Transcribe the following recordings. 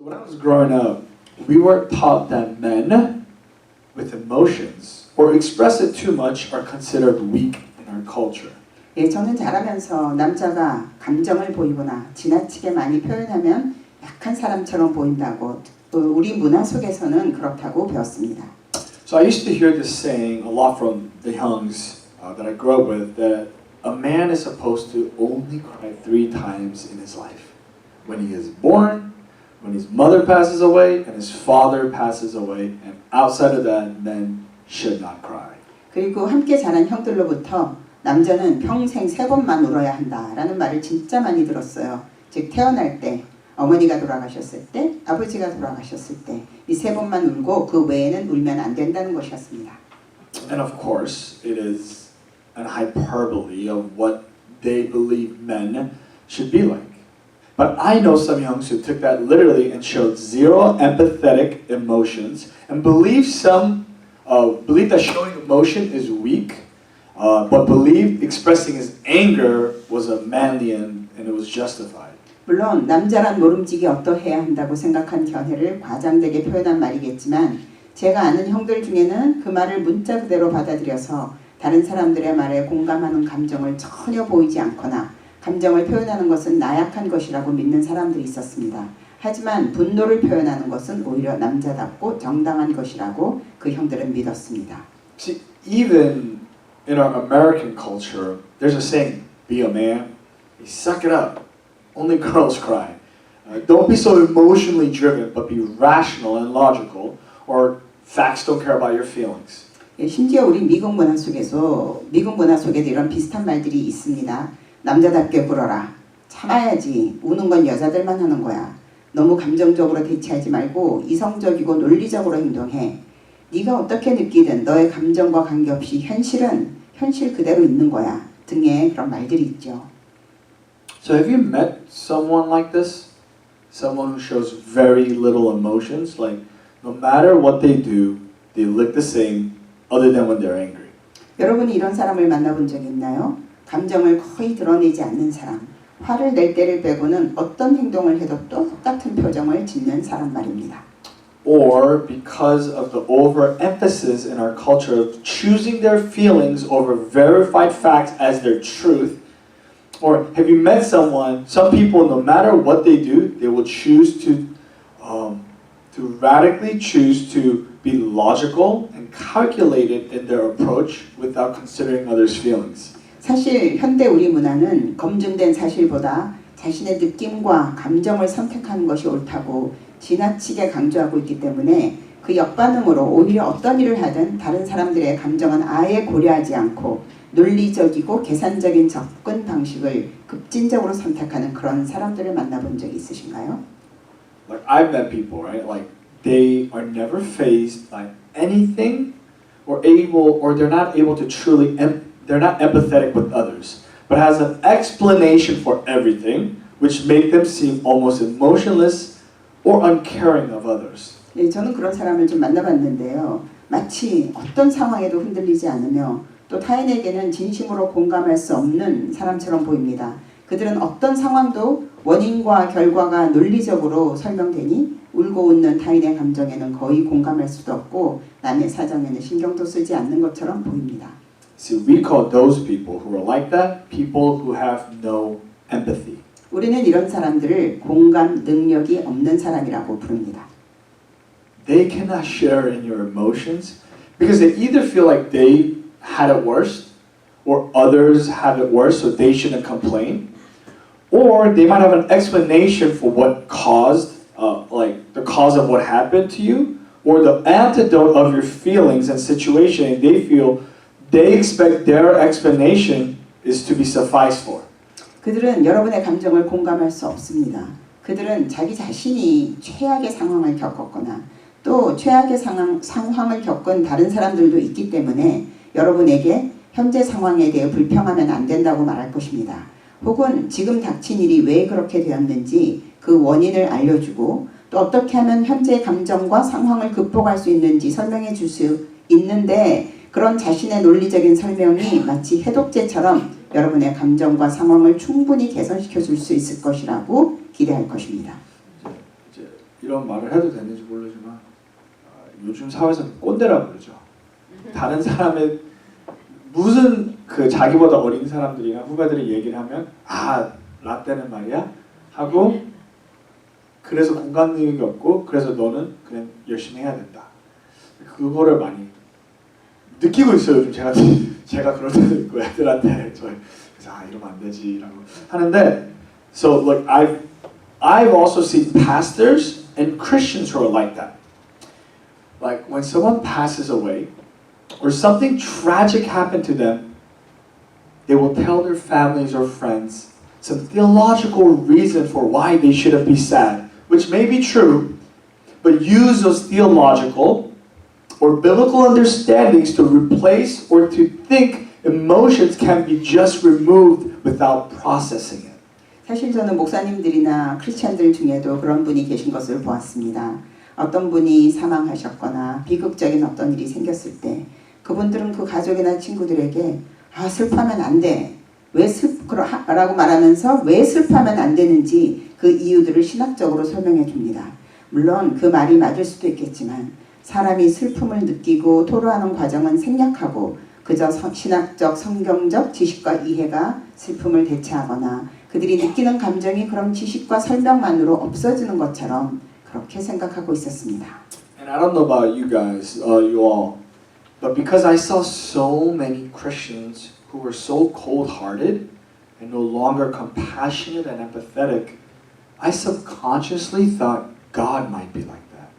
When I was growing up, we were taught that men with emotions or express it too much are considered weak in our culture. 예, 저는 자라면서 남자가 감정을 보이거나 지나치게 많이 표현하면 약한 사람처럼 보인다고 우리 문화 속에서는 그렇다고 배웠습니다. So I used to hear this saying a lot from the Hyungs that I grew up with, that a man is supposed to only cry 3 times in his life. When he is born, when his mother passes away, and his father passes away, and outside of that, men should not cry. 그리고 함께 자란 형들로부터 남자는 평생 3번만 울어야 한다라는 말을 진짜 많이 들었어요. 즉 태어날 때, 어머니가 돌아가셨을 때, 아버지가 돌아가셨을 때 이 3번만 울고 그 외에는 울면 안 된다는 것이었습니다. And of course, it is an hyperbole of what they believe men should be like. But I know some Hyungs who took that literally and showed zero empathetic emotions and believe that showing emotion is weak, but believed expressing his anger was a manly and it was justified. 물론 남자란 모름지기 어떠해야 한다고 생각한 견해를 과장되게 표현한 말이겠지만 제가 아는 형들 중에는 그 말을 문자 그대로 받아들여서 다른 사람들의 말에 공감하는 감정을 전혀 보이지 않거나 감정을 표현하는 것은 나약한 것이라고 믿는 사람들이 있었습니다. 하지만 분노를 표현하는 것은 오히려 남자답고 정당한 것이라고 그 형들은 믿었습니다. See, even in our American culture, there's a saying, be a man, suck it up. Only girls cry. Don't be so emotionally driven, but be rational and logical, or facts don't care about your feelings. 예, 심지어 우리 미국 문화 속에도 이런 비슷한 말들이 있습니다. 남자답게 굴어라. 참아야지. 우는 건 여자들만 하는 거야. 너무 감정적으로 대처하지 말고 이성적이고 논리적으로 행동해. 네가 어떻게 느끼든 너의 감정과 관계없이 현실은 현실 그대로 있는 거야. 등의 그런 말들이 있죠. So have you met someone like this? Someone who shows very little emotions, like no matter what they do, they look the same other than when they're angry. 여러분이 이런 사람을 만나본 적 있나요? 감정을 거의 드러내지 않는 사람. 화를 낼 때를 빼고는 어떤 행동을 해도 똑같은 표정을 짓는 사람 말입니다. Or because of the overemphasis in our culture of choosing their feelings over verified facts as their truth. Or have you met someone, some people, no matter what they do, they will choose to radically choose to be logical and calculated in their approach without considering others' feelings. 사실 현대 우리 문화는 검증된 사실보다 자신의 느낌과 감정을 선택하는 것이 옳다고 지나치게 강조하고 있기 때문에 그 역반응으로 오히려 어떤 일을 하든 다른 사람들의 감정은 아예 고려하지 않고 논리적이고 계산적인 접근 방식을 급진적으로 선택하는 그런 사람들을 만나본 적이 있으신가요? Like I've met people, right? Like they are never fazed by anything or they're not able to truly they're not empathetic with others, but has an explanation for everything, which make them seem almost emotionless or uncaring of others. 네, 저는 그런 사람을 좀 만나봤는데요. 마치 어떤 상황에도 흔들리지 않으며 또 타인에게는 진심으로 공감할 수 없는 사람처럼 보입니다. 그들은 어떤 상황도 원인과 결과가 논리적으로 설명되니 울고 웃는 타인의 감정에는 거의 공감할 수도 없고 남의 사정에는 신경도 쓰지 않는 것처럼 보입니다. So we call those people who are like that people who have no empathy. 우리는 이런 사람들을 공감 능력이 없는 사람이라고 부릅니다. They cannot share in your emotions because they either feel like they had it worse or others have it worse so they shouldn't complain, or they might have an explanation for what caused like the cause of what happened to you or the antidote of your feelings and situation, and they expect their explanation is to be sufficed for. 그들은 여러분의 감정을 공감할 수 없습니다. 그들은 자기 자신이 최악의 상황을 겪었거나 또 최악의 상황을 겪은 다른 사람들도 있기 때문에 여러분에게 현재 상황에 대해 불평하면 안 된다고 말할 것입니다. 혹은 지금 닥친 일이 왜 그렇게 되었는지 그 원인을 알려주고 또 어떻게 하면 현재 감정과 상황을 극복할 수 있는지 설명해 줄 수 있는데 그런 자신의 논리적인 설명이 마치 해독제처럼 여러분의 감정과 상황을 충분히 개선시켜 줄 수 있을 것이라고 기대할 것입니다. 이런 말을 해도 되는지 모르지만 요즘 사회에서 꼰대라고 그러죠. 다른 사람의 무슨 그 자기보다 어린 사람들이나 후배들이 얘기를 하면 아 라떼는 말이야 하고 그래서 공감 능력이 없고 그래서 너는 그냥 열심히 해야 된다. 그거를 많이 느끼고 있어요. 요즘 제가 그럴 때도 있고 애들한테 그래서 아 이러면 안 되지라고 하는데 so like I've also seen pastors and Christians who are like that. Like when someone passes away or something tragic happened to them, they will tell their families or friends some theological reason for why they shouldn't be sad, which may be true, but use those theological or biblical understandings to replace or to think emotions can be just removed without processing it. 사실 저는 목사님들이나 크리스찬들 중에도 그런 분이 계신 것을 보았습니다. 어떤 분이 사망하셨거나 비극적인 어떤 일이 생겼을 때 그분들은 그 가족이나 친구들에게 아 슬퍼하면 안 돼. 라고 말하면서 왜 슬퍼하면 안 되는지 그 이유들을 신학적으로 설명해 줍니다. 물론 그 말이 맞을 수도 있겠지만 사람이 슬픔을 느끼고 토로하는 과정은 생략하고 그저 신학적, 성경적 지식과 이해가 슬픔을 대체하거나 그들이 느끼는 감정이 그런 지식과 설명만으로 없어지는 것처럼 그렇게 생각하고 있었습니다. And I don't know about you guys, you all, but because I saw so many Christians who were so cold-hearted and no longer compassionate and empathetic, I subconsciously thought God might be like that.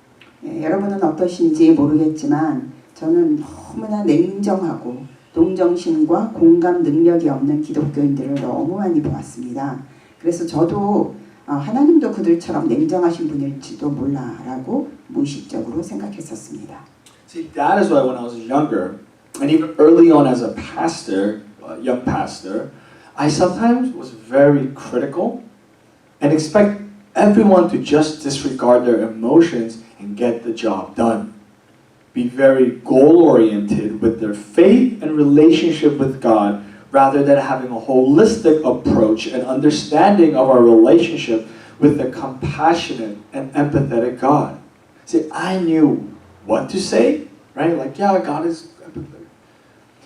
예, 여러분은 어떠신지 모르겠지만 저는 너무나 냉정하고 동정심과 공감 능력이 없는 기독교인들을 너무 많이 보았습니다. 그래서 저도 하나님도 그들처럼 냉정하신 분일지도 몰라라고 무의식적으로 생각했었습니다. See, that is why when I was younger, and even early on as a pastor, young pastor, I sometimes was very critical and expect everyone to just disregard their emotions and get the job done. Be very goal-oriented with their faith and relationship with God rather than having a holistic approach and understanding of our relationship with a compassionate and empathetic God. See, I knew what to say, right? Like, yeah, God is empathetic.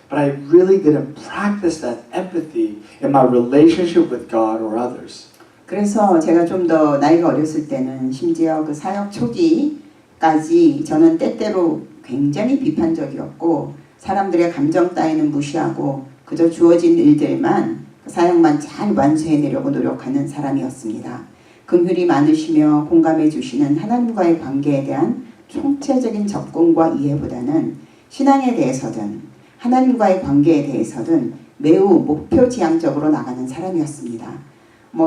But I really didn't practice that empathy in my relationship with God or others. 그래서 제가 좀 더 나이가 어렸을 때는 심지어 그 사역 초기까지 저는 때때로 굉장히 비판적이었고 사람들의 감정 따위는 무시하고 그저 주어진 일들만 사역만 잘 완수해내려고 노력하는 사람이었습니다. 긍휼이 많으시며 공감해 주시는 하나님과의 관계에 대한 총체적인 접근과 이해보다는 신앙에 대해서든 하나님과의 관계에 대해서든 매우 목표지향적으로 나가는 사람이었습니다.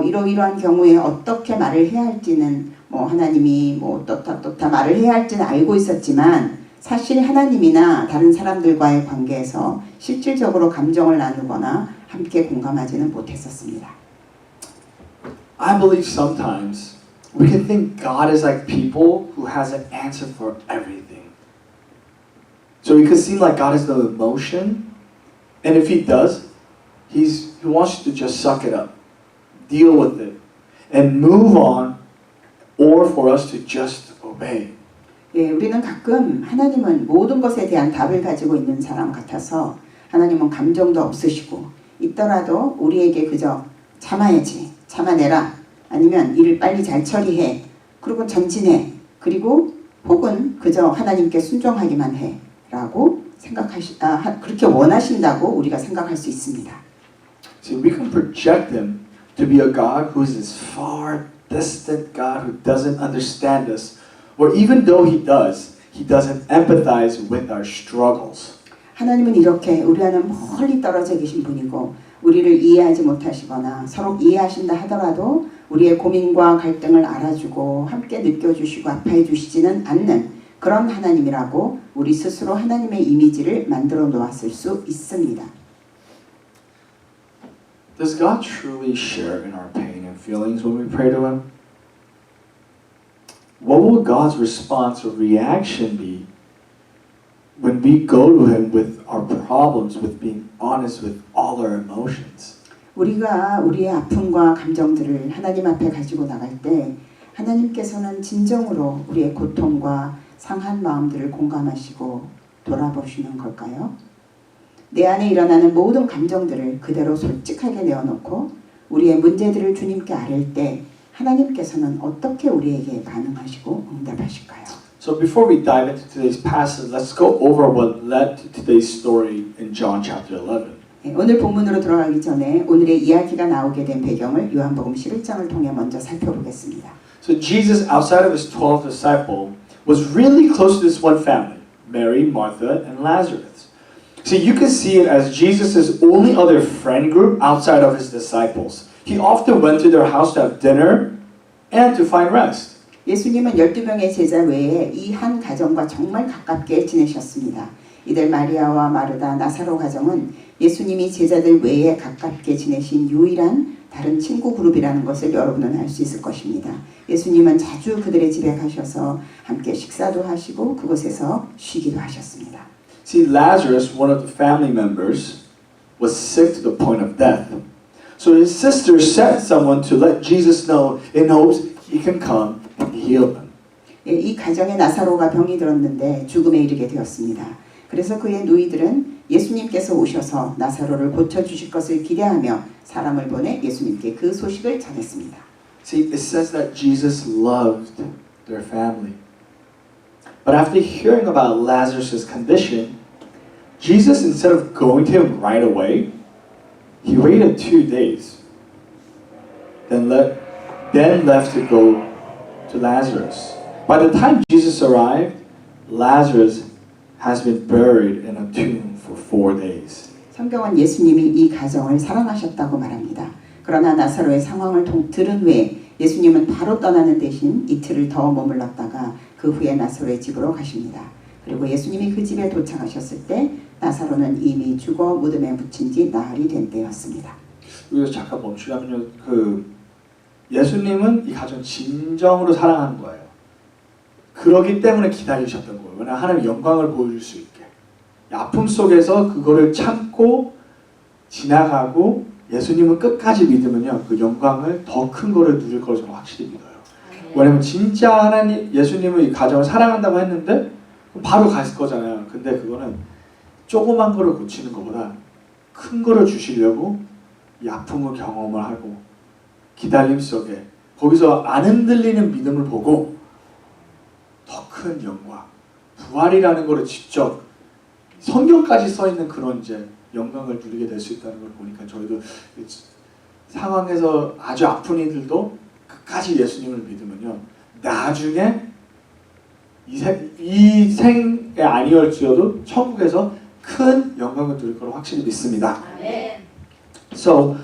이러이러한 경우에 어떻게 말을 해야 할지는 하나님이 또다 말을 해야 할지는 알고 있었지만 사실 하나님이나 다른 사람들과의 관계에서 실질적으로 감정을 나누거나 함께 공감하지는 못했었습니다. I believe sometimes we can think God is like people who has an answer for everything. So it could seem like God has no emotion, and if He does, He wants you to just suck it up, deal with it, and move on, or for us to just obey. 예, 우리는 가끔 하나님은 모든 것에 대한 답을 가지고 있는 사람 같아서 하나님은 감정도 없으시고 있더라도 우리에게 그저 참아야지, 참아내라, 아니면 일을 빨리 잘 처리해, 그리고 전진해, 그리고 혹은 그저 하나님께 순종하기만 해 라고 그렇게 원하신다고 우리가 생각할 수 있습니다. See, we can project Him to be a God who is this far distant God who doesn't understand us, or even though He doesn't empathize with our struggles. 하나님은 이렇게 우리와는 멀리 떨어져 계신 분이고 우리를 이해하지 못하시거나 서로 이해하신다 하더라도 우리의 고민과 갈등을 알아주고 함께 느껴주시고 아파해 주시지는 않는 그런 하나님이라고 우리 스스로 하나님의 이미지를 만들어 놓았을 수 있습니다. Does God truly share in our pain and feelings when we pray to Him? What will God's response or reaction be when we go to Him with our problems, with being honest with all our emotions? 우리가 우리의 아픔과 감정들을 하나님 앞에 가지고 나갈 때 하나님께서는 진정으로 우리의 고통과 상한 마음들을 공감하시고 돌아보시는 걸까요? 내 안에 일어나는 모든 감정들을 그대로 솔직하게 내어놓고 우리의 문제들을 주님께 아뢰일 때 하나님께서는 어떻게 우리에게 반응하시고 응답하실까요? So before we dive into today's passage, let's go over what led to today's story in John chapter 11. 오늘 본문으로 들어가기 전에 오늘의 이야기가 나오게 된 배경을 요한복음 11장을 통해 먼저 살펴보겠습니다. So Jesus, outside of his 12 disciples, was really close to this one family, Mary, Martha, and Lazarus. So you can see it as Jesus' only other friend group outside of his disciples. He often went to their house to have dinner and to find rest. 예수님은 12명의 제자 외에 이 한 가정과 정말 가깝게 지내셨습니다. 이들 마리아와 마르다, 나사로 가정은 예수님이 제자들 외에 가깝게 지내신 유일한 다른 친구 그룹이라는 것을 여러분은 알 수 있을 것입니다. 예수님은 자주 그들의 집에 가셔서 함께 식사도 하시고 그곳에서 쉬기도 하셨습니다. See, Lazarus, one of the family members, was sick to the point of death. So his sister sent someone to let Jesus know in hopes he can come and heal him. 이 가정의 나사로가 병이 들었는데 죽음에 이르게 되었습니다. 그래서 그의 누이들은 예수님께서 오셔서 나사로를 고쳐주실 것을 기대하며 사람을 보내 예수님께 그 소식을 전했습니다. See, it says that Jesus loved their family. But after hearing about Lazarus' condition, Jesus, instead of going to him right away, he waited 2 days. Then left to go to Lazarus. By the time Jesus arrived, Lazarus has been buried in a tomb for 4 days. 성경은 예수님이 이 가정을 사랑하셨다고 말합니다. 그러나 나사로의 상황을 들은 후에 예수님은 바로 떠나는 대신 이틀을 더 머물렀다가 그 후에 나사로의 집으로 가십니다. 그리고 예수님이 그 집에 도착하셨을 때 나사로는 이미 죽어 무덤에 묻힌 지 나흘이 된 때였습니다. 여기서 잠깐 멈추자면요. 예수님은 이 가정 진정으로 사랑하는 거예요. 그러기 때문에 기다리셨던 거예요. 왜냐하면 하나님의 영광을 보여줄 수 있게. 아픔 속에서 그거를 참고 지나가고 예수님은 끝까지 믿으면요. 그 영광을 더 큰 거를 누릴 걸 저는 확실히 믿어요. 왜냐면 진짜 예수님은 이 가정을 사랑한다고 했는데 바로 갔을 거잖아요. 근데 그거는 조그만 거를 고치는 것보다 큰 거를 주시려고 이 아픔을 경험을 하고 기다림 속에 거기서 안 흔들리는 믿음을 보고 더 큰 영광, 부활이라는 거를 직접 성경까지 써 있는 그런 이제 영광을 누리게 될 수 있다는 걸 보니까 저희도 상황에서 아주 아픈 이들도 끝까지 예수님을 믿으면요 나중에 이 생에 아니올지어도 천국에서 큰 영광을 누릴 걸 확실히 믿습니다. So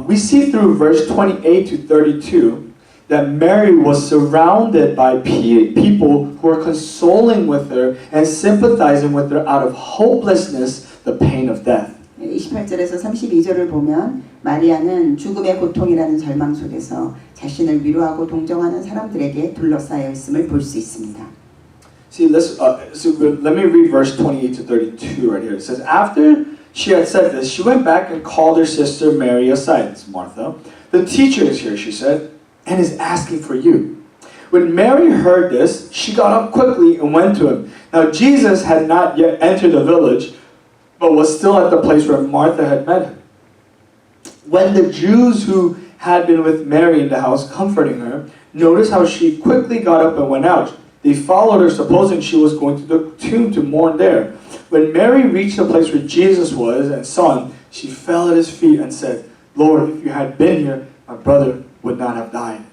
we see through verse 28 to 32 that Mary was surrounded by people who were consoling with her and sympathizing with her out of hopelessness, the pain of death. 28절에서 32절을 보면 마리아는 죽음의 고통이라는 절망 속에서 자신을 위로하고 동정하는 사람들에게 둘러싸여 있음을 볼 수 있습니다. See, let me read verse 28 to 32 right here. It says, after she had said this, she went back and called her sister Mary aside. It's Martha. The teacher is here, she said, and is asking for you. When Mary heard this, she got up quickly and went to him. Now Jesus had not yet entered the village, but was still at the place where Martha had met him. When the Jews who had been with Mary in the house comforting her noticed how she quickly got up and went out, they followed her, supposing she was going to the tomb to mourn there. When Mary reached the place where Jesus was and saw him, she fell at his feet and said, Lord, if you had been here, my brother would not have died.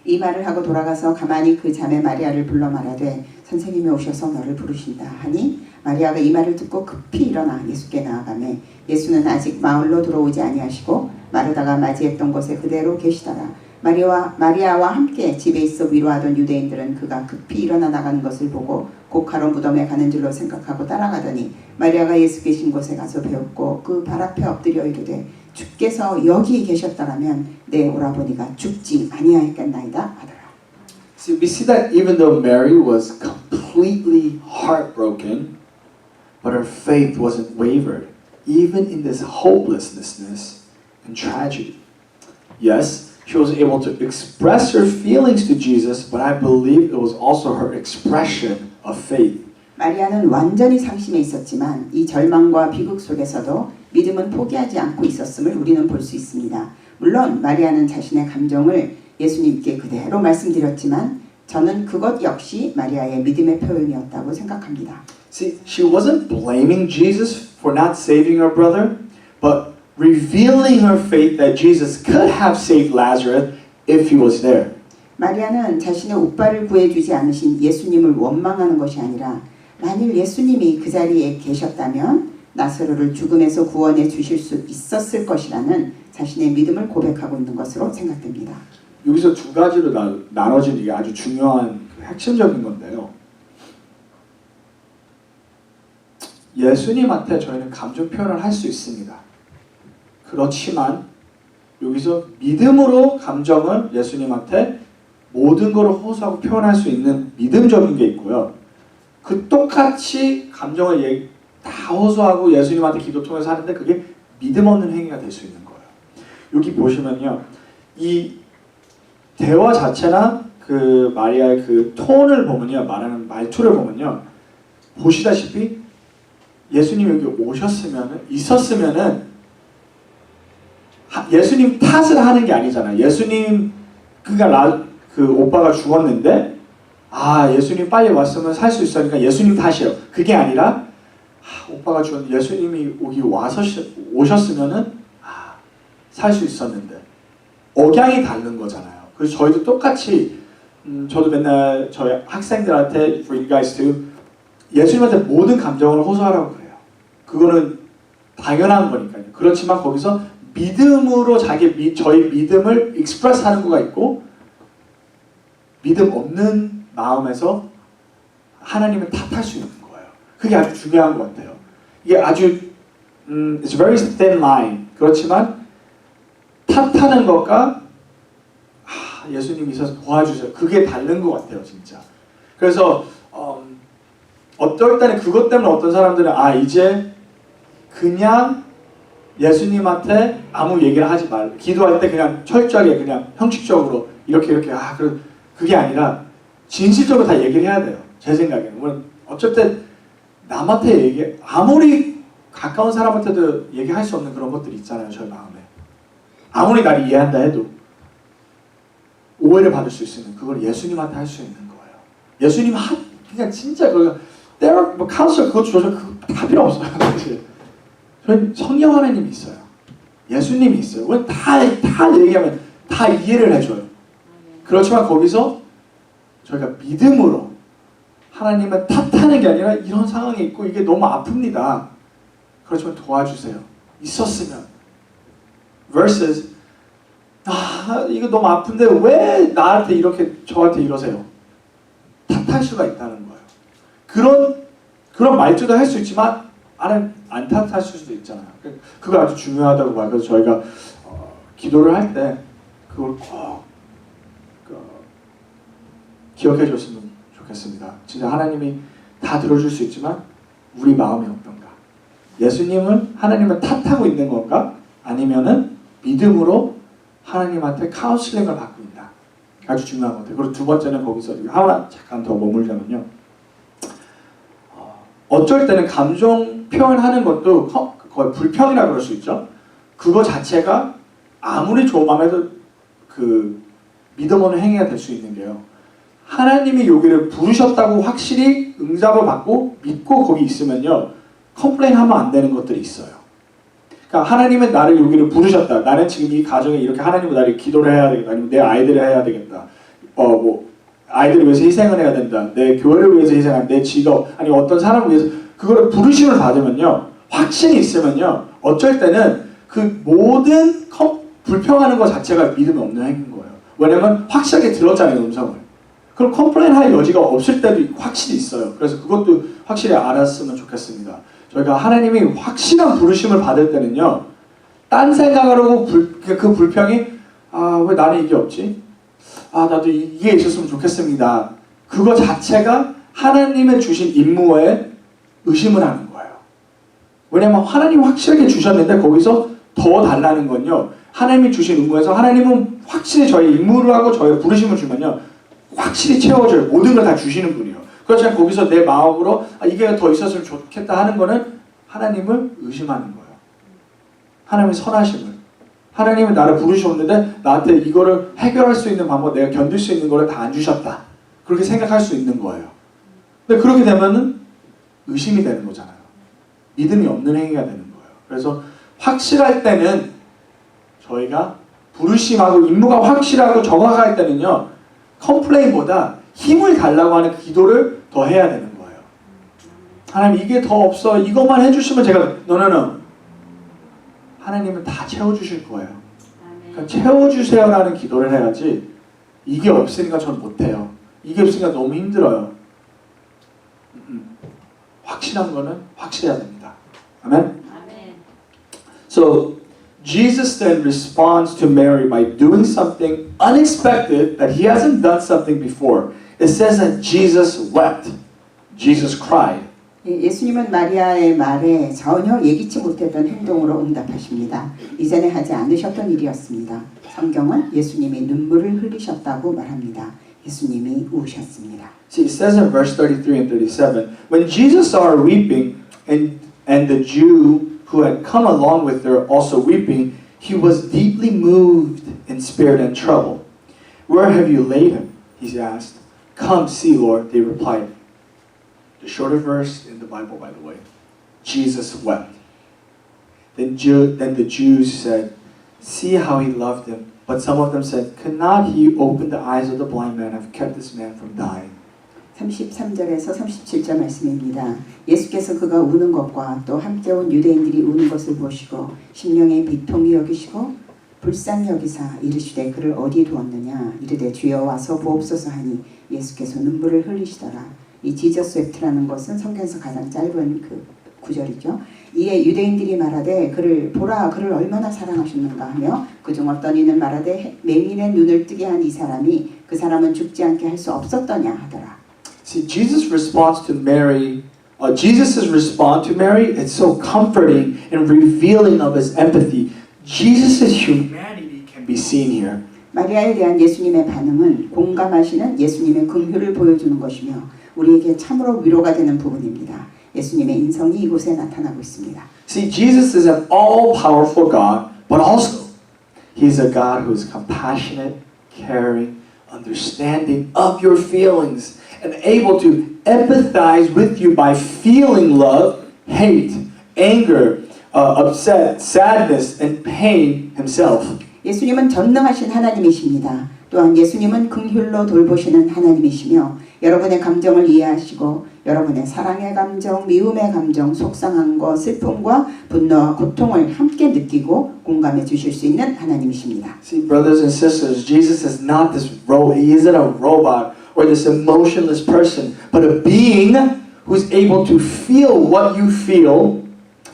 이 말을 하고 돌아가서 가만히 그 자매 마리아를 불러 말하되 선생님이 오셔서 너를 부르신다 하니 마리아가 이 말을 듣고 급히 일어나 예수께 나아가매 예수는 아직 마을로 들어오지 아니하시고 마르다가 맞이했던 곳에 그대로 계시더라. 마리아와 함께 집에 있어 위로하던 유대인들은 그가 급히 일어나 나가는 것을 보고 고카로 무덤에 가는 줄로 생각하고 따라가더니 마리아가 예수 계신 곳에 가서 배웠고 그 발 앞에 엎드려 이르되 주께서 여기 계셨더라면 내 오라버니가 죽지 아니하였겠나이다 하더라. See, we see that even though Mary was completely heartbroken, but her faith wasn't wavered, even in this hopelessness and tragedy. Yes, she was able to express her feelings to Jesus, but I believe it was also her expression of faith. 마리아는 완전히 상심해 있었지만 이 절망과 비극 속에서도 믿음은 포기하지 않고 있었음을 우리는 볼 수 있습니다. 물론 마리아는 자신의 감정을 예수님께 그대로 말씀드렸지만 저는 그것 역시 마리아의 믿음의 표현이었다고 생각합니다. See, she wasn't blaming Jesus for not saving her brother, but revealing her faith that Jesus could have saved Lazarus if he was there. 마리아는 자신의 오빠를 구해주지 않으신 예수님을 원망하는 것이 아니라 만일 예수님이 그 자리에 계셨다면 나사로를 죽음에서 구원해 주실 수 있었을 것이라는 자신의 믿음을 고백하고 있는 것으로 생각됩니다. 여기서 두 가지로 나눠진 이게 아주 중요한 핵심적인 건데요. 예수님한테 저희는 감정 표현을 할 수 있습니다. 그렇지만 여기서 믿음으로 감정을 예수님한테 모든 것을 호소하고 표현할 수 있는 믿음적인 게 있고요. 그 똑같이 감정을 다 호소하고 예수님한테 기도 통해서 하는데 그게 믿음 없는 행위가 될 수 있는 거예요. 여기 보시면요. 이 대화 자체나 그 마리아의 그 톤을 보면요. 말하는 말투를 보면요. 보시다시피 예수님이 여기 있었으면은 예수님 탓을 하는 게 아니잖아요. 예수님 그 오빠가 죽었는데 예수님 빨리 왔으면 살 수 있으니까 예수님 탓이에요. 그게 아니라 오빠가 죽었는데 예수님이 여기 오셨으면은 살 수 있었는데 억양이 다른 거잖아요. 그래서 저희도 똑같이 저도 맨날 저희 학생들한테 for you guys to 예수님한테 모든 감정을 호소하라고 그래요. 그거는 당연한 거니까요. 그렇지만 거기서 믿음으로 저희 믿음을 익스프레스하는 거가 있고 믿음 없는 마음에서 하나님을 탓할 수 있는 거예요. 그게 아주 중요한 것 같아요. 이게 아주 it's very thin line. 그렇지만 탓하는 것과 예수님이 있어서 도와주세요. 그게 다른 것 같아요, 진짜. 그래서 어떨 때는 그것 때문에 어떤 사람들은 이제 그냥 예수님한테 아무 얘기를 하지 말. 기도할 때 그냥 철저하게 그냥 형식적으로 이렇게 그게 아니라 진실적으로 다 얘기를 해야 돼요. 제 생각에는. 어쩔 때 남한테 아무리 가까운 사람한테도 얘기할 수 없는 그런 것들이 있잖아요. 저희 마음에. 아무리 나를 이해한다 해도 오해를 받을 수 있으면 그걸 예수님한테 할 수 있는 거예요. 예수님 그냥 진짜 카운슬 그것 조절 다 필요 없어요. 사실. 저희 성령 하나님이 있어요. 예수님이 있어요. 왜 다 얘기하면 다 이해를 해줘요. 그렇지만 거기서 저희가 믿음으로 하나님을 탓하는 게 아니라 이런 상황이 있고 이게 너무 아픕니다. 그렇지만 도와주세요. 있었으면 versus 이거 너무 아픈데 왜 나한테 이렇게 저한테 이러세요? 탓할 수가 있다는 거예요. 그런 말투도 할 수 있지만 안 탓할 수도 있잖아요. 그거 아주 중요하다고 봐요. 그래서 저희가 기도를 할 때 그걸 꼭 기억해 줬으면 좋겠습니다. 진짜 하나님이 다 들어줄 수 있지만 우리 마음이 어떤가? 하나님을 탓하고 있는 건가? 아니면은 믿음으로 하나님한테 카운슬링을 받고 있다. 아주 중요한 것 같아요. 그리고 두 번째는 거기서 하나 잠깐 더 머물자면요. 어쩔 때는 감정 표현하는 것도 거의 불평이라고 그럴 수 있죠. 그거 자체가 아무리 좋은 마음에도 믿음 없는 행위가 될 수 있는 게요. 하나님이 여기를 부르셨다고 확실히 응답을 받고 믿고 거기 있으면요. 컴플레인 하면 안 되는 것들이 있어요. 그러니까 하나님은 나를 여기를 부르셨다. 나는 지금 이 가정에 이렇게 하나님은 나를 기도를 해야 되겠다. 아니면 내 아이들을 해야 되겠다. 아이들을 위해서 희생을 해야 된다. 내 교회를 위해서 희생한다. 내 직업, 아니 어떤 사람을 위해서 그거를 부르심을 받으면요. 확신이 있으면요. 어쩔 때는 그 모든 불평하는 것 자체가 믿음이 없는 행위인 거예요. 왜냐면 확실하게 들었잖아요. 음성을. 그럼 컴플레인 할 여지가 없을 때도 확실히 있어요. 그래서 그것도 확실히 알았으면 좋겠습니다. 저희가 하나님이 확실한 부르심을 받을 때는요. 딴 생각을 하고 그 불평이 왜 나는 이게 없지? 나도 이게 있었으면 좋겠습니다. 그거 자체가 하나님의 주신 임무에 의심을 하는 거예요. 왜냐면 하나님 확실하게 주셨는데 거기서 더 달라는 건요. 하나님이 주신 의무에서 하나님은 확실히 저희 임무를 하고 저희 부르심을 주면요 확실히 채워줘요. 모든 걸 다 주시는 분이에요. 그렇지만 거기서 내 마음으로 이게 더 있었으면 좋겠다 하는 거는 하나님을 의심하는 거예요. 하나님의 선하심을. 하나님은 나를 부르셨는데 나한테 이거를 해결할 수 있는 방법, 내가 견딜 수 있는 거를 다 안 주셨다. 그렇게 생각할 수 있는 거예요. 근데 그렇게 되면은 의심이 되는 거잖아요. 믿음이 없는 행위가 되는 거예요. 그래서 확실할 때는 저희가 부르심하고 임무가 확실하고 정확할 때는요. 컴플레인보다 힘을 달라고 하는 기도를 더 해야 되는 거예요. 하나님 이게 더 없어. 이것만 해주시면 제가 너는 하나님은 다 채워주실 거예요. 그러니까 채워주세요라는 기도를 해야지 이게 없으니까 전 못해요. 이게 없으니까 너무 힘들어요. 확실한 거는 확실해야 됩니다. 아멘? So Jesus then responds to Mary by doing something unexpected that he hasn't done something before. It says that Jesus wept. Jesus cried. 예수님은 마리아의 말에 전혀 예기치 못했던 행동으로 응답하십니다. 이전에 하지 않으셨던 일이었습니다. 성경은 예수님이 눈물을 흘리셨다고 말합니다. 예수님이 우셨습니다. See, it says in verse 33 and 37, when Jesus saw her weeping and the Jew who had come along with her also weeping, he was deeply moved in spirit and troubled. Where have you laid him? He asked. Come see, Lord, they replied. The shorter verse in the Bible, by the way. Jesus wept. Then the Jews said, see how he loved him. But some of them said, could not he open the eyes of the blind man and have kept this man from dying? 33절에서 37절 말씀입니다. 예수께서 그가 우는 것과 또 함께 온 유대인들이 우는 것을 보시고 심령의 비통이 여기시고 불쌍히 여기사 이르시되 그를 어디에 두었느냐 이르되 주여 와서 보옵소서 하니 예수께서 눈물을 흘리시더라. 이 지저스 웹트라는 것은 성경에서 가장 짧은 그 구절이죠. 이에 유대인들이 말하되 그를 보라 그를 얼마나 사랑하셨는가 하며 그중 어떤 이는 말하되 맹인의 눈을 뜨게 한 이 사람이 그 사람은 죽지 않게 할 수 없었더냐 하더라. See, Jesus' response to Mary, Jesus' response to Mary, it's so comforting and revealing of his empathy. Jesus' humanity can be seen here. 마리아에 대한 예수님의 반응은 공감하시는 예수님의 긍휼을 보여주는 것이며 우리에게 참으로 위로가 되는 부분입니다. 예수님의 인성이 이곳에 나타나고 있습니다. See, Jesus is an all-powerful God, but also He's a God who is compassionate, caring, understanding of your feelings, and able to empathize with you by feeling love, hate, anger, upset, sadness, and pain Himself. 예수님은 전능하신 하나님이십니다. 또한 예수님은 긍휼로 돌보시는 하나님이시며 여러분의 감정을 이해하시고 여러분의 사랑의 감정, 미움의 감정, 속상함과 슬픔과 분노와 고통을 함께 느끼고 공감해 주실 수 있는 하나님이십니다. See, brothers and sisters, Jesus is not this He isn't a robot or this emotionless person, but a being who's able to feel what you feel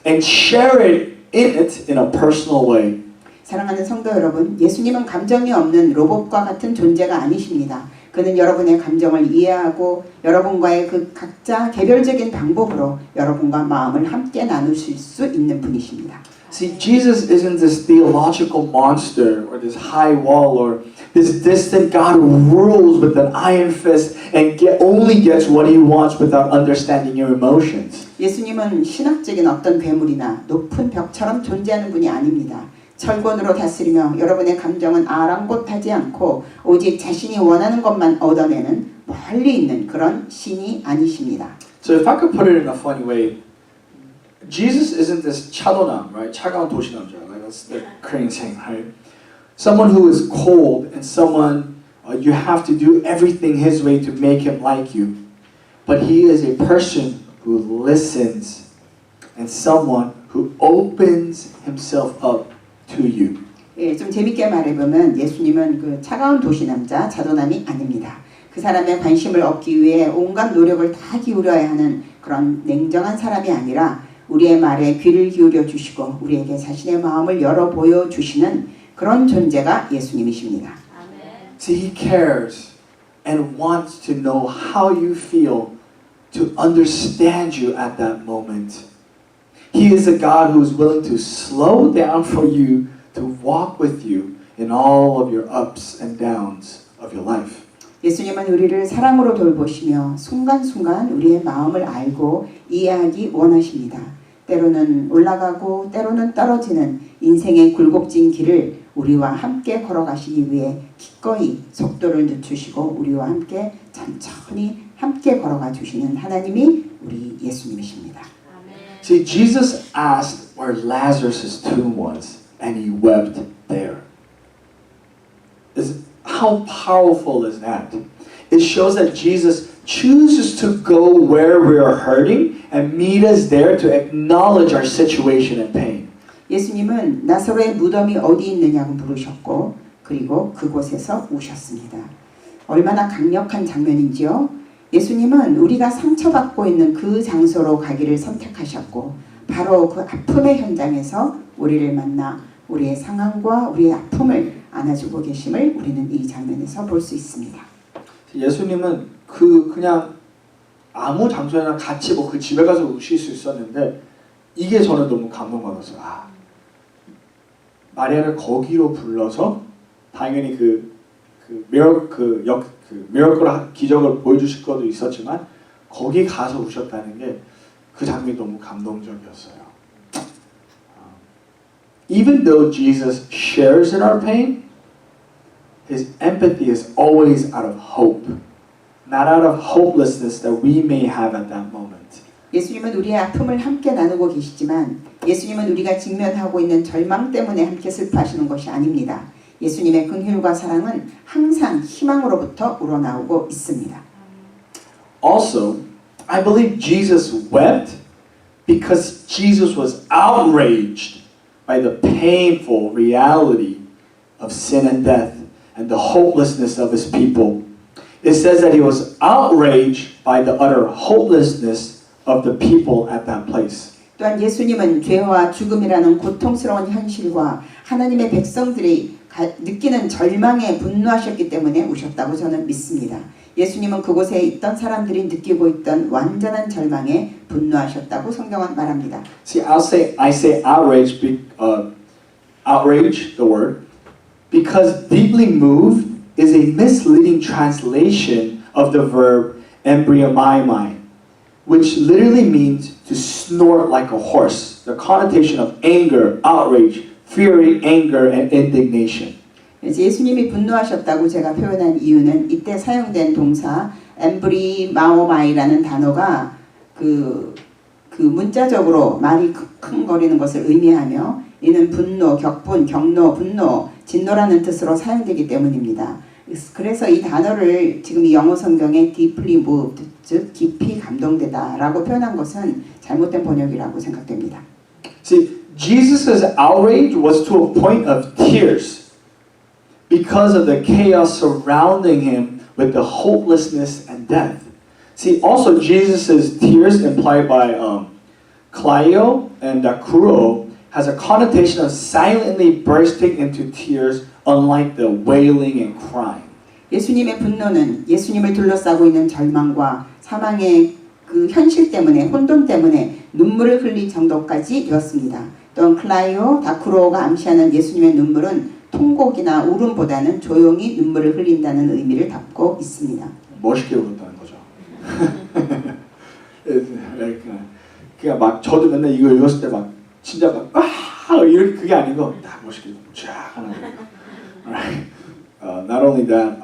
and share it in a personal way. 사랑하는 성도 여러분, 예수님은 감정이 없는 로봇과 같은 존재가 아니십니다. 그는 여러분의 감정을 이해하고 여러분과의 그 각자 개별적인 방법으로 여러분과 마음을 함께 나누실 수 있는 분이십니다. See, Jesus isn't this theological monster or this high wall or this distant God who rules with an iron fist and only gets what he wants without understanding your emotions. 예수님은 신학적인 어떤 괴물이나 높은 벽처럼 존재하는 분이 아닙니다. 철권으로 다스리며 여러분의 감정은 아랑곳하지 않고 오직 자신이 원하는 것만 얻어내는 멀리 있는 그런 신이 아니십니다. So if I could put it in a funny way, Jesus isn't this 차도남, right? 차가운 도시남자, like that's the Korean saying, right? Someone who is cold and someone you have to do everything his way to make him like you. But he is a person who listens and someone who opens himself up to you. 예, 좀 재밌게 말해보면 예수님은 그 차가운 도시남자, 자도남이 아닙니다. 그 사람의 관심을 얻기 위해 온갖 노력을 다 기울여야 하는 그런 냉정한 사람이 아니라 우리의 말에 귀를 기울여 주시고 우리에게 자신의 마음을 열어 보여주시는 그런 존재가 예수님이십니다. See, he cares and wants to know how you feel to understand you at that moment. He is a God who is willing to slow down for you to walk with you in all of your ups and downs of your life. 예수님은 우리를 사랑으로 돌보시며 순간순간 우리의 마음을 알고 이해하기 원하십니다. 때로는 올라가고 때로는 떨어지는 인생의 굴곡진 길을 우리와 함께 걸어가시기 위해 기꺼이 속도를 늦추시고 우리와 함께 천천히 함께 걸어가 주시는 하나님이 우리 예수님이십니다. See, Jesus asked where Lazarus' tomb was, and he wept there. How powerful is that? It shows that Jesus chooses to go where we are hurting and meet us there to acknowledge our situation and pain. 예수님은 나사로의 무덤이 어디 있느냐고 물으셨고 그리고 그곳에서 우셨습니다. 얼마나 강력한 장면인지요? 예수님은 우리가 상처받고 있는 그 장소로 가기를 선택하셨고 바로 그 아픔의 현장에서 우리를 만나 우리의 상황과 우리의 아픔을 안아주고 계심을 우리는 이 장면에서 볼 수 있습니다. 예수님은 그냥 아무 장소에나 같이 그 집에 가서 우실 수 있었는데 이게 저는 너무 감동받았어요. 마리아를 거기로 불러서 당연히 미러클 기적을 보여주실 것도 있었지만 거기 가서 우셨다는 게 그 장면이 너무 감동적이었어요. Even though Jesus shares in our pain, his empathy is always out of hope, not out of hopelessness that we may have at that moment. 예수님은 우리의 아픔을 함께 나누고 계시지만 예수님은 우리가 직면하고 있는 절망 때문에 함께 슬퍼하시는 것이 아닙니다. 예수님의 긍휼과 사랑은 항상 희망으로부터 우러나오고 있습니다. Also, I believe Jesus wept because Jesus was outraged by the painful reality of sin and death and the hopelessness of his people. It says that he was outraged by the utter hopelessness of the people at that place. 또한 예수님은 죄와 죽음이라는 고통스러운 현실과 하나님의 백성들이 느끼는 절망에 분노하셨기 때문에 우셨다고 저는 믿습니다. 예수님은 그곳에 있던 사람들이 느끼고 있던 완전한 절망에 분노하셨다고 성경은 말합니다. See, I say outrage, outrage, the word, because deeply moved is a misleading translation of the verb embryomai, which literally means to snort like a horse. The connotation of anger, outrage, fury, anger, and indignation. 예수님이 분노하셨다고 제가 표현한 이유는 이때 사용된 동사 엠브리마오마이라는 단어가 그 문자적으로 말이 킁킁거리는 것을 의미하며 이는 분노, 격분, 경노, 분노, 진노라는 뜻으로 사용되기 때문입니다. 그래서 이 단어를 지금 이 영어 성경에 deeply moved, 즉 깊이 감동되다라고 표현한 것은 잘못된 번역이라고 생각됩니다. See, Jesus' outrage was to a point of tears because of the chaos surrounding him with the hopelessness and death. See, also Jesus' tears implied by Clio and Dakuro has a connotation of silently bursting into tears, unlike the wailing and crying. 예수님의 분노는 예수님을 둘러싸고 있는 절망과 사망의 그 현실 때문에 혼돈 때문에 눈물을 흘릴 정도까지 되었습니다. 또한 클라이오, 다쿠로가 암시하는 예수님의 눈물은 통곡이나 울음보다는 조용히 눈물을 흘린다는 의미를 담고 있습니다. 멋있게 울었다는 거죠. 그냥 막 저도 맨날 이거 읽었을 때 막 진짜 막 이렇게 그게 아니고 딱 멋있게 쫙 하는 거예요. Alright. Not only that,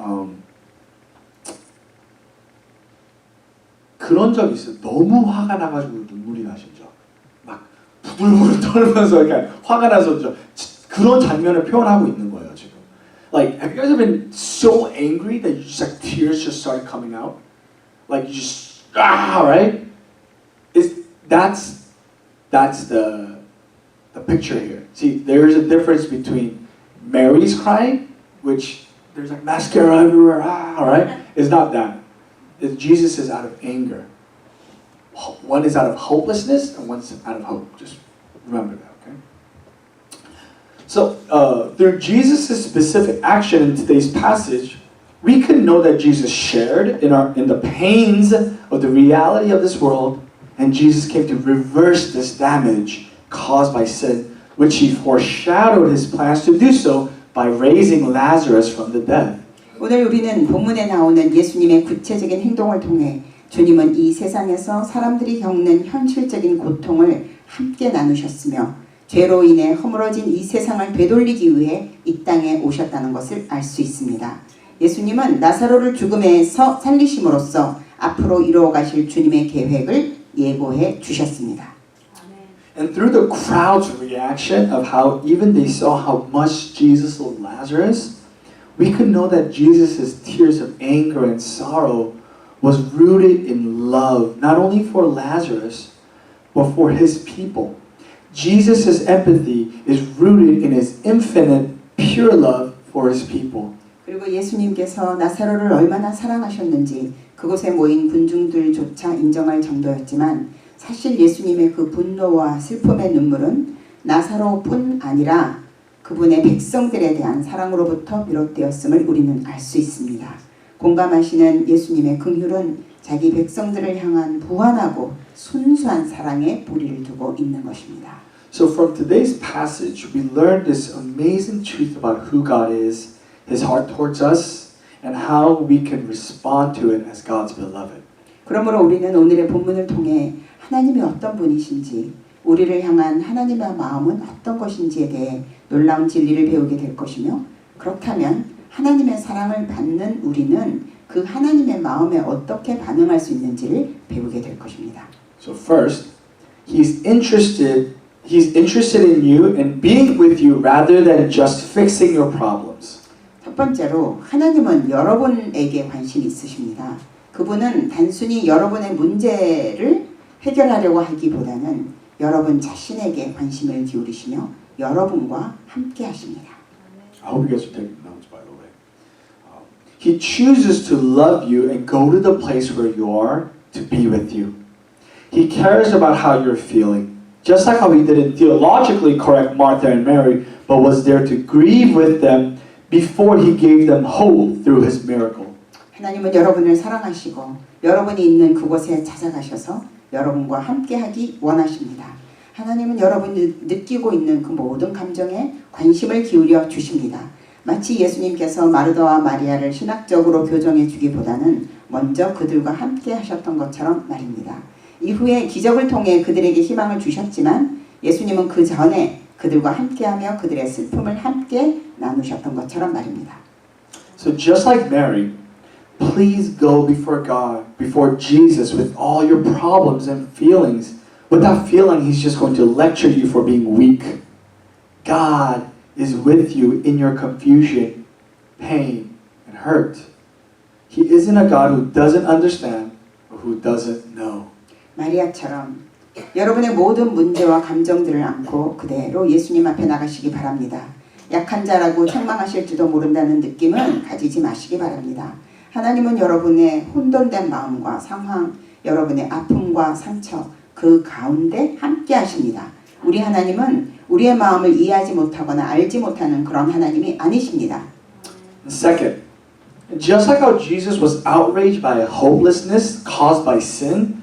그런 적이 있어요. 너무 화가 나가지고 눈물이 나신 적. 막 부들부들 떨면서 그러니까 화가 나서 그런 장면을 표현하고 있는 거예요 지금. Like, have you guys ever been so angry that you just like tears just started coming out? Like you just right? That's the picture here. See, there's a difference between Mary's crying, which there's like mascara everywhere, right? It's not that. Jesus is out of anger. One is out of hopelessness and one's out of hope. Just remember that, okay? So, through Jesus' specific action in today's passage, we can know that Jesus shared in the pains of the reality of this world, and Jesus came to reverse this damage caused by sin which he foreshadowed his plans to do so by raising Lazarus from the dead. 오늘 우리는 본문에 나오는 예수님의 구체적인 행동을 통해 주님은 이 세상에서 사람들이 겪는 현실적인 고통을 함께 나누셨으며 죄로 인해 허물어진 이 세상을 되돌리기 위해 이 땅에 오셨다는 것을 알 수 있습니다. 예수님은 나사로를 죽음에서 살리심으로써 앞으로 이루어 가실 주님의 계획을 예고해 주셨습니다. And through the crowd's reaction of how even they saw how much Jesus loved Lazarus, we could know that Jesus' tears of anger and sorrow was rooted in love, not only for Lazarus, but for his people. Jesus' empathy is rooted in his infinite, pure love for his people. 그리고 예수님께서 나사로를 얼마나 사랑하셨는지 그곳에 모인 군중들조차 인정할 정도였지만 사실 예수님의 그 분노와 슬픔의 눈물은 나사로뿐 아니라 그분의 백성들에 대한 사랑으로부터 비롯되었음을 우리는 알 수 있습니다. 공감하시는 예수님의 긍휼은 자기 백성들을 향한 무한하고 순수한 사랑에 뿌리를 두고 있는 것입니다. So from today's passage, we learn this amazing truth about who God is, his heart towards us, and how we can respond to it as God's beloved. 그러므로 우리는 오늘의 본문을 통해 하나님이 어떤 분이신지, 우리를 향한 하나님의 마음은 어떤 것인지에 대해 놀라운 진리를 배우게 될 것이며, 그렇다면 하나님의 사랑을 받는 우리는 그 하나님의 마음에 어떻게 반응할 수 있는지를 배우게 될 것입니다. So first, He's interested in you and being with you rather than just fixing your problems. 첫 번째로 하나님은 여러분에게 관심이 있으십니다. 그분은 단순히 여러분의 문제를 해결하려고 하기보다는 여러분 자신에게 관심을 기울이시며 여러분과 함께 하십니다. I hope you guys are taking notes, by the way. He chooses to love you and go to the place where you are to be with you. He cares about how you're feeling, just like how he didn't theologically correct Martha and Mary, but was there to grieve with them before he gave them hope through his miracle. 하나님은 여러분을 사랑하시고 여러분이 있는 그곳에 찾아가셔서 여러분과 함께하기 원하십니다. 하나님은 여러분이 느끼고 있는 그 모든 감정에 관심을 기울여 주십니다. 마치 예수님께서 마르다와 마리아를 신학적으로 교정해 주기보다는 먼저 그들과 함께 하셨던 것처럼 말입니다. 이후에 기적을 통해 그들에게 희망을 주셨지만 예수님은 그 전에 그들과 함께하며 그들의 슬픔을 함께 나누셨던 것처럼 말입니다. So just like Mary, please go before God, before Jesus with all your problems and feelings, without feeling He's just going to lecture you for being weak. God is with you in your confusion, pain, and hurt. He isn't a God who doesn't understand or who doesn't know. 마리아처럼 여러분의 모든 문제와 감정들을 안고 그대로 예수님 앞에 나가시기 바랍니다. 약한 자라고 책망하실지도 모른다는 느낌은 가지지 마시기 바랍니다. 하나님은 여러분의 혼돈된 마음과 상황, 여러분의 아픔과 상처, 그 가운데 함께 하십니다. 우리 하나님은 우리의 마음을 이해하지 못하거나 알지 못하는 그런 하나님이 아니십니다. Second, just like how Jesus was outraged by hopelessness caused by sin,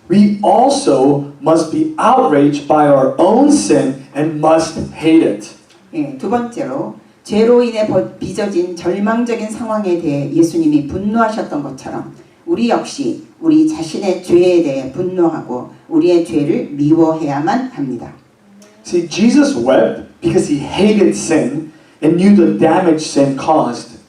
we also must be outraged by our own sin and must hate it. 예, 두 번째로 죄로 인해 빚어진 절망적인 상황에 대해 예수님이 분노하셨던 것처럼 우리 역시 우리 자신의 죄에 대해 분노하고 우리의 죄를 미워해야만 합니다. See, Jesus wept because he hated sin and knew the damage sin caused.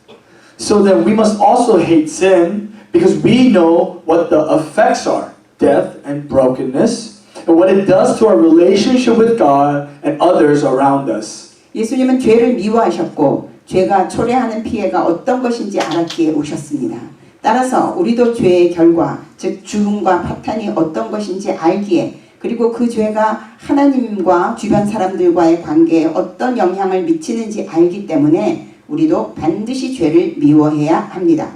So then we must also hate sin because we know what the effects are, death and brokenness, and what it does to our relationship with God and others around us. 예수님은 죄를 미워하셨고 죄가 초래하는 피해가 어떤 것인지 알았기에 오셨습니다. 따라서 우리도 죄의 결과, 즉 죽음과 파탄이 어떤 것인지 알기에 그리고 그 죄가 하나님과 주변 사람들과의 관계에 어떤 영향을 미치는지 알기 때문에 우리도 반드시 죄를 미워해야 합니다.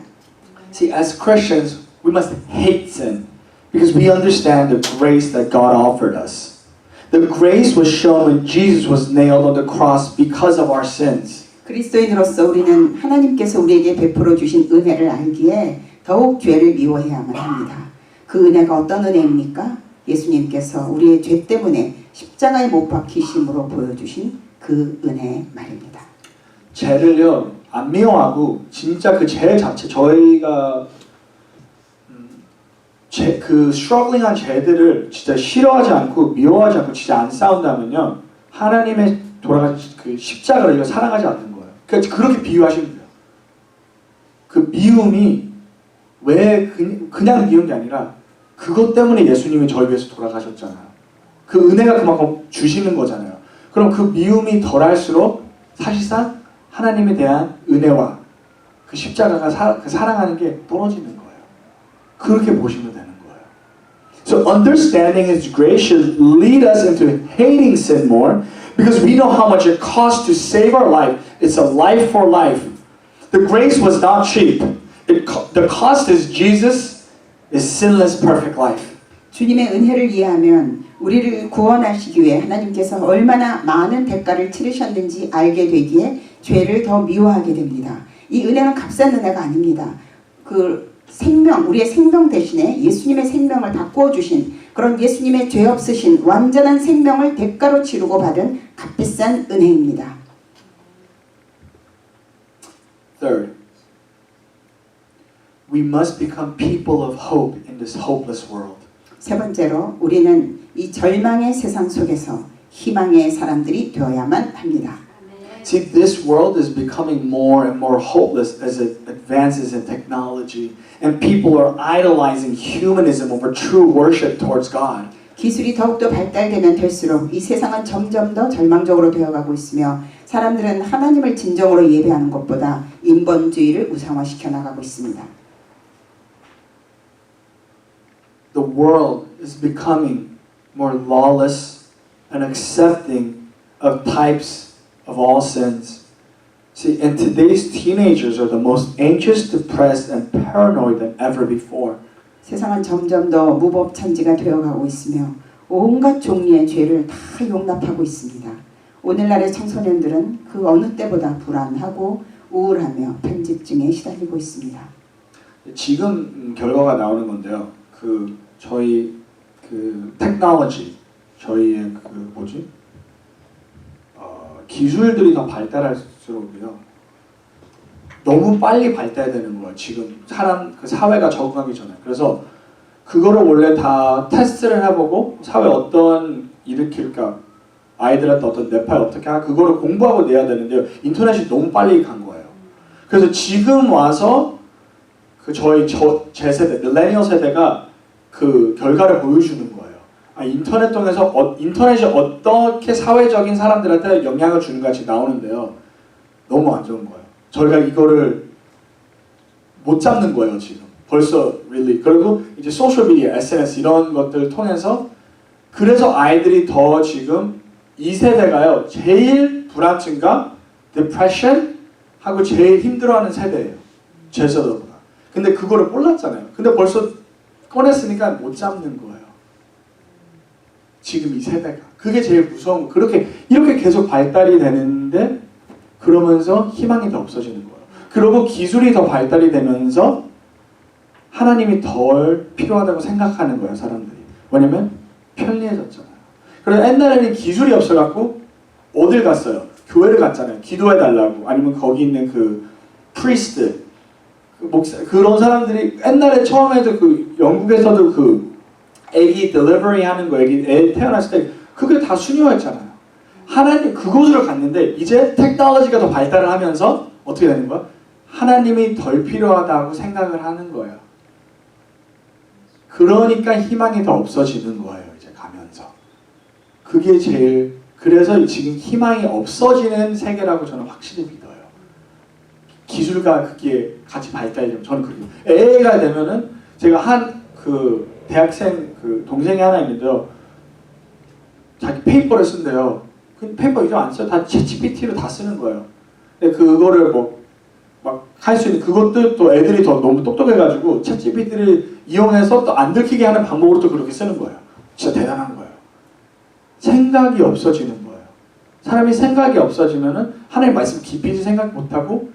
See, as Christians, we must hate sin because we understand the grace that God offered us. The grace was shown when Jesus was nailed on the cross because of our sins. 그리스도인으로서 우리는 하나님께서 우리에게 베풀어 주신 은혜를 알기에 더욱 죄를 미워해야만 합니다. 그 은혜가 어떤 은혜입니까? 예수님께서 우리의 죄 때문에 십자가에 못 박히심으로 보여주신 그 은혜 말입니다. 죄를요 안 미워하고 진짜 그 죄 자체 저희가 그 스트러글링한 죄들을 진짜 싫어하지 않고 미워하지 않고 진짜 안 싸운다면요 하나님의 돌아가신 그 십자가를 사랑하지 않는 거예요. 그러니까 그렇게 비유하시면 돼요. 그 미움이 왜 그냥 미운 게 아니라 그것 때문에 예수님이 저희 위해서 돌아가셨잖아요. 그 은혜가 그만큼 주시는 거잖아요. 그럼 그 미움이 덜할수록 사실상 하나님에 대한 은혜와 그 십자가가 그 사랑하는 게 떨어지는 거예요. 그렇게 보시면 되는 거예요. So understanding His grace should lead us into hating sin more because we know how much it costs to save our life. It's a life for life. The grace was not cheap. The cost is Jesus is sinless, perfect life. 주님의 은혜를 이해하면 우리를 구원하시기 위해 하나님께서 얼마나 많은 대가를 치르셨는지 알게 되기에 죄를 더 미워하게 됩니다. 이 은혜는 값싼 은혜가 아닙니다. 그 생명, 우리의 생명 대신에 예수님의 생명을 바꾸어 주신 그런 예수님의 죄 없으신 완전한 생명을 대가로 치르고 받은 값비싼 은혜입니다. Third, we must become people of hope in this hopeless world. 세 번째로 우리는 이 절망의 세상 속에서 희망의 사람들이 되어야만 합니다. See, this world is becoming more and more hopeless as it advances in technology, and people are idolizing humanism over true worship towards God. 기술이 더욱더 발달되면 될수록 이 세상은 점점 더 절망적으로 되어가고 있으며 사람들은 하나님을 진정으로 예배하는 것보다 인본주의를 우상화시켜 나가고 있습니다. The world is becoming more lawless and accepting of types of all sins. See, and today's teenagers are the most anxious, depressed, and paranoid than ever before. 세상은 점점 더 무법천지가 되어가고 있으며 온갖 종류의 죄를 다 용납하고 있습니다. 오늘날의 청소년들은 그 어느 때보다 불안하고 우울하며 편집증에 시달리고 있습니다. 지금 결과가 나오는 건데요. 저희 테크놀로지, 저희의 기술들이 더 발달할수록요. 너무 빨리 발달되는 거예요. 지금 사회가 적응하기 전에. 그래서 그거를 원래 다 테스트를 해보고 사회 어떤 일으킬까, 아이들한테 어떤 뇌파에 어떻게 할까, 그거를 공부하고 내야 되는데요. 인터넷이 너무 빨리 간 거예요. 그래서 지금 와서 제 세대, 밀레니얼 세대가 그 결과를 보여주는 거예요. 인터넷 통해서 인터넷이 어떻게 사회적인 사람들한테 영향을 주는가 지금 나오는데요. 너무 안 좋은 거예요. 저희가 이거를 못 잡는 거예요, 지금. 벌써 really. 그리고 이제 소셜 미디어, SNS 이런 것들을 통해서 그래서 아이들이 더 지금 이 세대가요. 제일 불안증과 디프레션 하고 제일 힘들어하는 세대예요. 제 세대보다. 근데 그거를 몰랐잖아요. 근데 벌써 꺼냈으니까 못 잡는 거예요. 지금 이 세대가. 그게 제일 무서운 거. 이렇게 계속 발달이 되는데 그러면서 희망이 더 없어지는 거예요. 그리고 기술이 더 발달이 되면서 하나님이 덜 필요하다고 생각하는 거예요, 사람들이. 왜냐면 편리해졌잖아요. 그래서 옛날에는 기술이 없어갖고 어딜 갔어요? 교회를 갔잖아요. 기도해달라고. 아니면 거기 있는 그 프리스트, 목사, 그런 사람들이 옛날에 처음에도 영국에서도 애기 딜리버리 하는 거, 애 태어났을 때 그게 다 수녀였잖아요. 하나님 그곳으로 갔는데 이제 테크놀로지가 더 발달을 하면서 어떻게 되는 거야? 하나님이 덜 필요하다고 생각을 하는 거예요. 그러니까 희망이 더 없어지는 거예요. 이제 가면서. 그게 그래서 지금 희망이 없어지는 세계라고 저는 확실히 믿어요. 기술과 그게 같이 발달되면 저는 그래요. 애가 되면은 제가 대학생 동생이 하나 있는데요. 자기 페이퍼를 쓴대요. 그 페이퍼 이제 안 써요. 다 챗GPT로 다 쓰는 거예요. 근데 그거를 막 할 수 있는 그것도 또 애들이 더 너무 똑똑해가지고 챗GPT를 이용해서 또 안 들키게 하는 방법으로 또 그렇게 쓰는 거예요. 진짜 대단한 거예요. 생각이 없어지는 거예요. 사람이 생각이 없어지면은 하나님 말씀 깊이 생각 못하고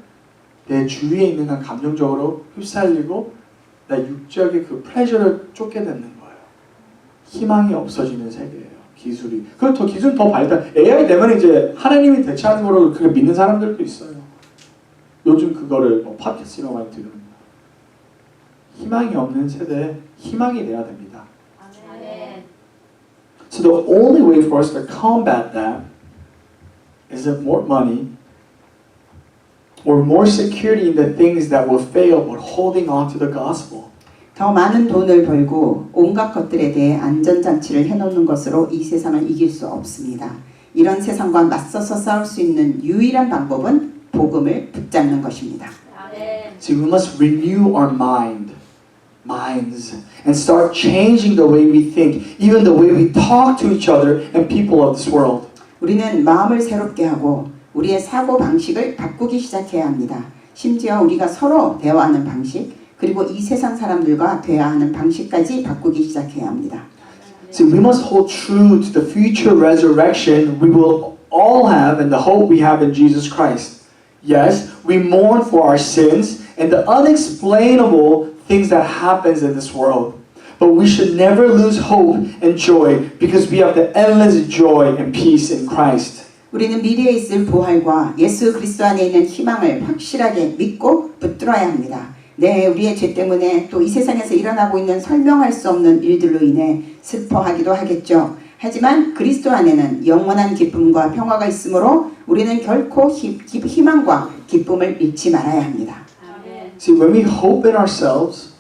내 주위에 있는 한 감정적으로 휩쓸리고 나 육적인 그 플레저를 쫓게 되는 거예요. 희망이 없어지는 세계예요. 기술이. 그리고 더 기술 더 발달. AI 되면 이제 하나님이 대체하는 거로 그렇게 믿는 사람들도 있어요. 요즘 그거를 뭐 팟캐스트로 많이 들으면 희망이 없는 세대에 희망이 돼야 됩니다. 아멘. So the only way for us to combat that is that more money or more security in the things that will fail, but holding on to the gospel. 더 많은 돈을 벌고 온갖 것들에 대해 안전장치를 해놓는 것으로 이 세상을 이길 수 없습니다. 이런 세상과 맞서서 싸울 수 있는 유일한 방법은 복음을 붙잡는 것입니다. 아멘. See, we must renew our minds, and start changing the way we think, even the way we talk to each other and people of this world. 우리는 마음을 새롭게 하고 우리의 사고 방식을 바꾸기 시작해야 합니다. 심지어 우리가 서로 대화하는 방식, 그리고 이 세상 사람들과 대화하는 방식까지 바꾸기 시작해야 합니다. See, we must hold true to the future resurrection we will all have and the hope we have in Jesus Christ. Yes, we mourn for our sins and the unexplainable things that happens in this world. But we should never lose hope and joy because we have the endless joy and peace in Christ. 우리는 미래에 있을 부활과 예수 그리스도 안에 있는 희망을 확실하게 믿고 붙들어야 합니다. 네, 우리의 죄 때문에 또 이 세상에서 일어나고 있는 설명할 수 없는 일들로 인해 슬퍼하기도 하겠죠. 하지만 그리스도 안에는 영원한 기쁨과 평화가 있으므로 우리는 결코 희망과 기쁨을 잃지 말아야 합니다. 아멘. See, when we hope in ourselves,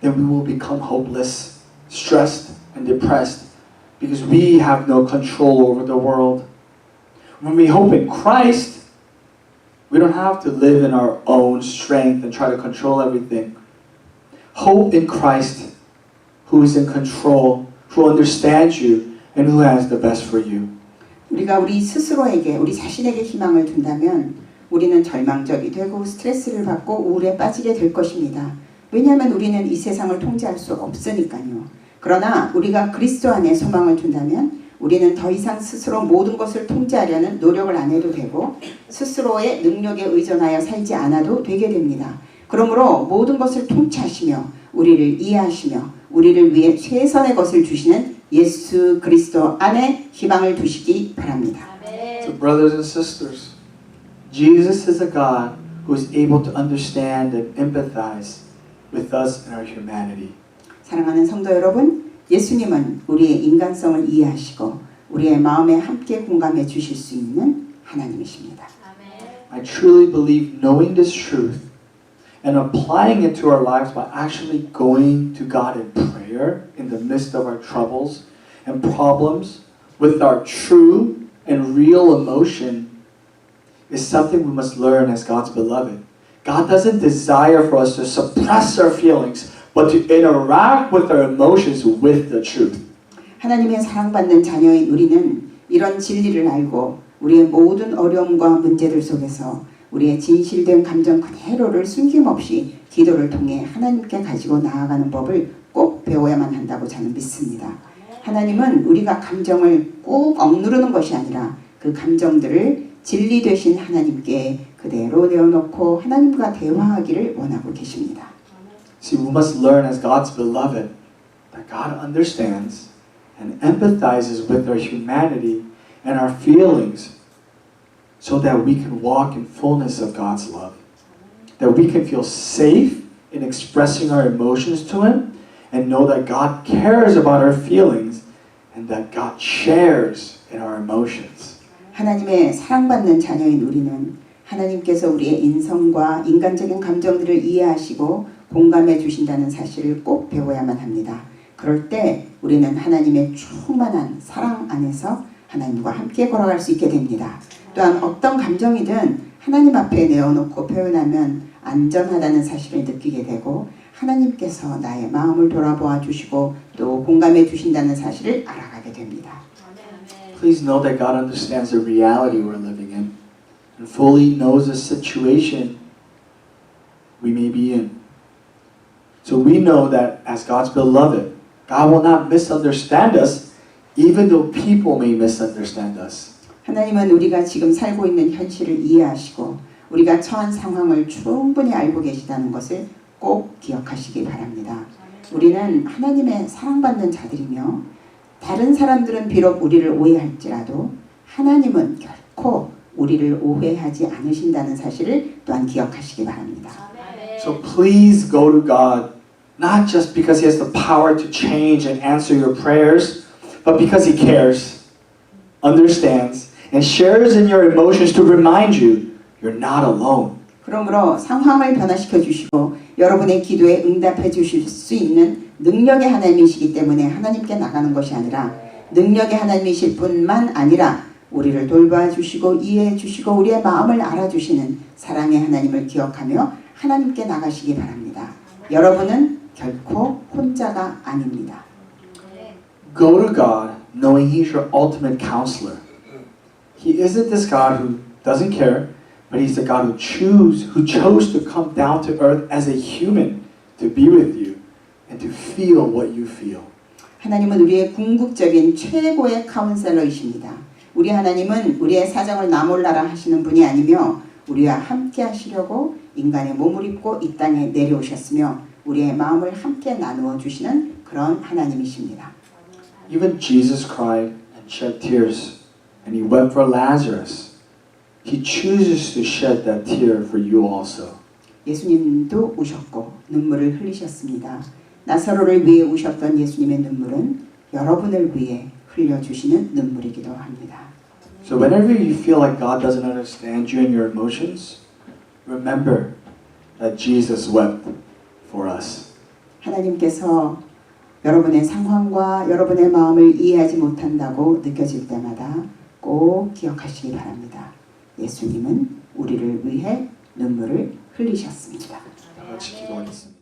then we will become hopeless, stressed, and depressed because we have no control over the world. When we hope in Christ, we don't have to live in our own strength and try to control everything. Hope in Christ, who is in control, who understands you, and who has the best for you. 우리가 우리 스스로에게, 우리 자신에게 희망을 둔다면 우리는 절망적이 되고 스트레스를 받고 우울에 빠지게 될 것입니다. 왜냐하면 우리는 이 세상을 통제할 수 없으니까요. 그러나 우리가 그리스도 안에 소망을 둔다면 우리는 더 이상 스스로 모든 것을 통제하려는 노력을 안 해도 되고 스스로의 능력에 의존하여 살지 않아도 되게 됩니다. 그러므로 모든 것을 통치하시며 우리를 이해하시며 우리를 위해 최선의 것을 주시는 예수 그리스도 안에 희망을 두시기 바랍니다. So 아멘. brothers and sisters, Jesus is a God who is able to understand and empathize with us and our humanity. 사랑하는 성도 여러분, 예수님은 우리의 인간성을 이해하시고 우리의 마음에 함께 공감해 주실 수 있는 하나님이십니다. 아멘. I truly believe knowing this truth and applying it to our lives by actually going to God in prayer in the midst of our troubles and problems with our true and real emotion is something we must learn as God's beloved. God doesn't desire for us to suppress our feelings, but to interact with our emotions with the truth. 하나님의 사랑받는 자녀인 우리는 이런 진리를 알고 우리의 모든 어려움과 문제들 속에서 우리의 진실된 감정 그대로를 숨김없이 기도를 통해 하나님께 가지고 나아가는 법을 꼭 배워야만 한다고 저는 믿습니다. 하나님은 우리가 감정을 꾹 억누르는 것이 아니라 그 감정들을 진리 되신 하나님께 그대로 내어놓고 하나님과 대화하기를 원하고 계십니다. See, we must learn as God's beloved that God understands and empathizes with our humanity and our feelings so that we can walk in fullness of God's love. That we can feel safe in expressing our emotions to Him and know that God cares about our feelings and that God shares in our emotions. 하나님의 사랑받는 자녀인 우리는 하나님께서 우리의 인성과 인간적인 감정들을 이해하시고 공감해 주신다는 사실을 꼭 배워야만 합니다. 그럴 때 우리는 하나님의 충만한 사랑 안에서 하나님과 함께 걸어갈 수 있게 됩니다. 또한 어떤 감정이든 하나님 앞에 내어놓고 표현하면 안전하다는 사실을 느끼게 되고 하나님께서 나의 마음을 돌아보아 주시고 또 공감해 주신다는 사실을 알아가게 됩니다. 아멘. Please know that God understands the reality we're living in and fully knows the situation we may be in. So we know that as God's beloved, God will not misunderstand us even though people may misunderstand us. 하나님은 우리가 지금 살고 있는 현실을 이해하시고 우리가 처한 상황을 충분히 알고 계시다는 것을 꼭 기억하시기 바랍니다. 우리는 하나님의 사랑받는 자들이며 다른 사람들은 비록 우리를 오해할지라도 하나님은 결코 우리를 오해하지 않으신다는 사실을 또한 기억하시기 바랍니다. 아멘. So please go to God, not just because He has the power to change and answer your prayers, but because He cares, understands, and shares in your emotions to remind you you're not alone. 그러므로 상황을 변화시켜 주시고 여러분의 기도에 응답해 주실 수 있는 능력의 하나님이시기 때문에 하나님께 나가는 것이 아니라 능력의 하나님이실 뿐만 아니라 우리를 돌봐주시고 이해해 주시고 우리의 마음을 알아주시는 사랑의 하나님을 기억하며 하나님께 나가시기 바랍니다. 여러분은 결코 혼자가 아닙니다. Go to God knowing He's your ultimate counselor. He isn't this God who doesn't care, but He's the God who chose to come down to earth as a human to be with you and to feel what you feel. 하나님은 우리의 궁극적인 최고의 카운셀러이십니다. 우리 하나님은 우리의 사정을 나 몰라라 하시는 분이 아니며 우리와 함께 하시려고 인간의 몸을 입고 이 땅에 내려오셨으며 우리의 마음을 함께 나누어 주시는 그런 하나님이십니다. Even Jesus cried and shed tears, and He wept for Lazarus. He chooses to shed that tear for you also. 예수님도 우셨고 눈물을 흘리셨습니다. 나사로를 위해 우셨던 예수님의 눈물은 여러분을 위해 흘려주시는 눈물이기도 합니다. So whenever you feel like God doesn't understand you and your emotions, remember that Jesus wept for us. 하나님께서 여러분의 상황과 여러분의 마음을 이해하지 못한다고 느껴질 때마다 꼭 기억하시기 바랍니다. 예수님은 우리를 위해 눈물을 흘리셨습니다. 다 같이 기도하겠습니다.